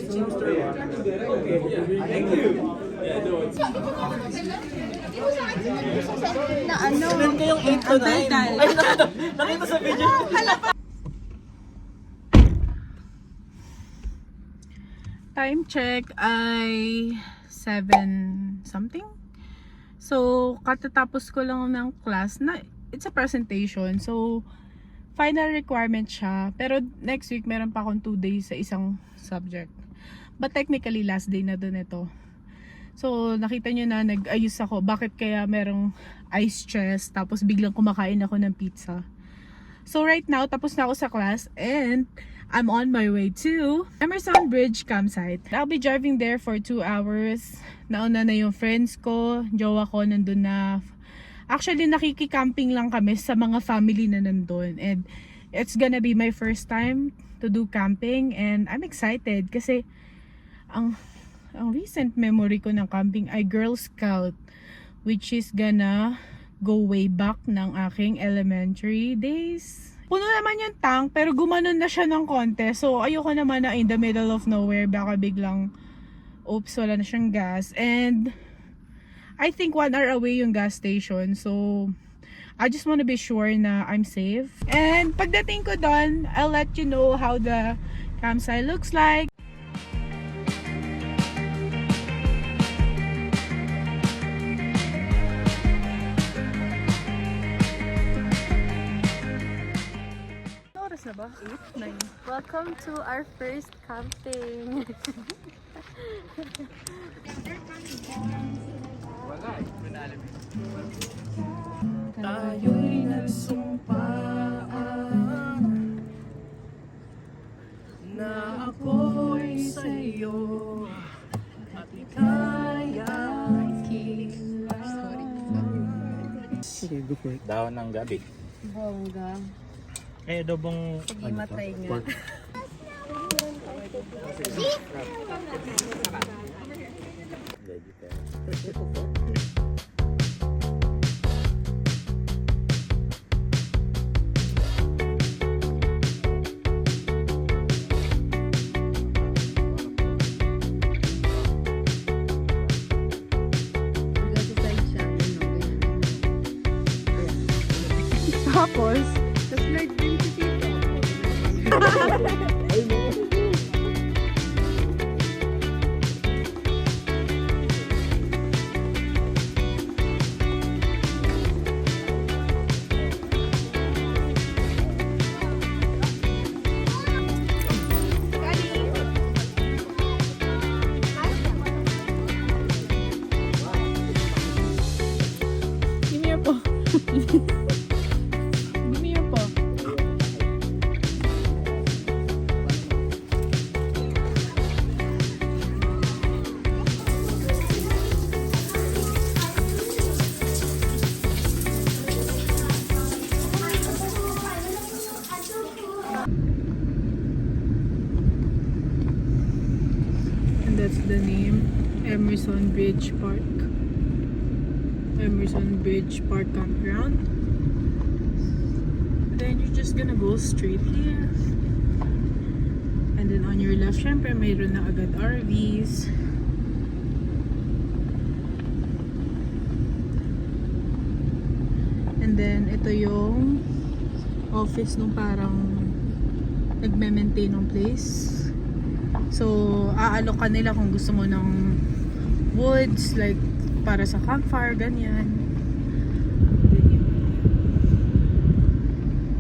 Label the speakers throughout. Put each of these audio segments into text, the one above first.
Speaker 1: Thank you.
Speaker 2: Na ano?
Speaker 1: Meron kayong 8 to 9. Ay, nakita sa video.
Speaker 2: Time check ay 7 something. So, katatapos ko lang ng class na it's a presentation. So, final requirement siya. Pero next week, meron pa akong 2 days sa isang subject. But technically, last day na dun ito. So, nakita nyo na nag-ayos ako. Bakit kaya merong ice chest, tapos biglang kumakain ako ng pizza. So, right now, tapos na ako sa class and I'm on my way to Emerson Bridge campsite. I'll be driving there for 2 hours. Nauna na yung friends ko, jowa ko nandun na. Actually, nakiki-camping lang kami sa mga family na nandun. And it's gonna be my first time to do camping. And I'm excited kasi ang recent memory ko ng camping ay Girl Scout, which is gonna go way back ng aking elementary days. Puno naman yung tank, pero gumanon na siya ng konti. So, ayoko naman na in the middle of nowhere, baka biglang, oops, wala na siyang gas. And, I think 1 hour away yung gas station. So, I just want to be sure na I'm safe. And, pagdating ko doon, I'll let you know how the campsite looks like. Na ba? 8, 9.
Speaker 3: Welcome to our first camping.
Speaker 1: Tayo'y nagsumpaan na ako'y sa'yo at ika'y aking.
Speaker 4: Okay, go for it. Daon ng gabi.
Speaker 3: Bongga.
Speaker 4: Eh, adobong...
Speaker 3: Sige, matry nga.
Speaker 2: Tapos, give me your paw. Give me your paw. And that's the name, Emerson Bridge Park. Emerson Bridge Park Campground. Then you're just gonna go straight here. And then on your left, syempre mayroon na agad RVs. And then ito yung office nung parang nagme-maintain ng place. So, aalok ka nila kung gusto mo ng woods, like para sa campfire, ganyan.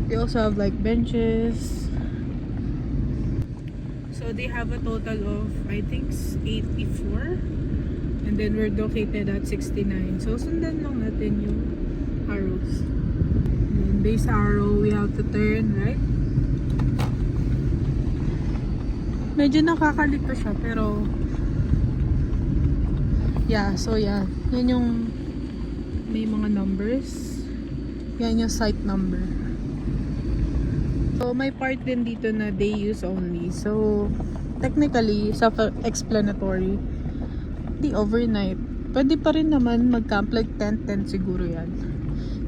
Speaker 2: They also have like benches. So, they have a total of, I think, 84. And then we're located at 69. So, sundan lang natin yung arrows. And then base arrow, we have to turn right. Medyo nakakalito siya, pero yeah, so yeah, yan yung may mga numbers. Yan yung site number. So may part din dito na day use only. So technically, self-explanatory, di overnight. Pwede pa rin naman mag-camp like tent siguro yan.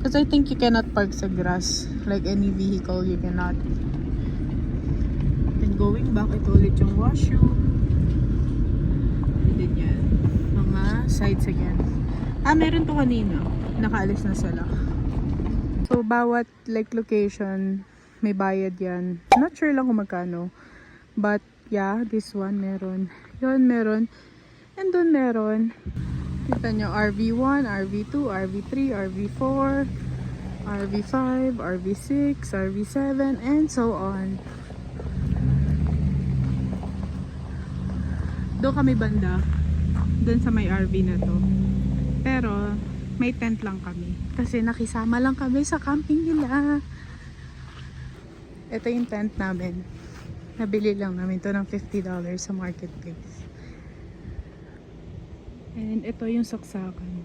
Speaker 2: Because I think you cannot park sa grass. Like any vehicle, you cannot. Then going back, ito ulit yung washroom. sites again. Meron to kanina. Nakaalis na sila. So, bawat like location, may bayad yan. Not sure lang kung magkano. But, yeah, this one meron. Yun, meron. And doon meron. Kita nyo, RV1, RV2, RV3, RV4, RV5, RV6, RV7, and so on. Doon kami banda. Doon sa may RV na to. Pero, may tent lang kami. Kasi nakisama lang kami sa camping nila. Ito yung tent namin. Nabili lang namin to ng $50 sa marketplace. And ito yung saksakan.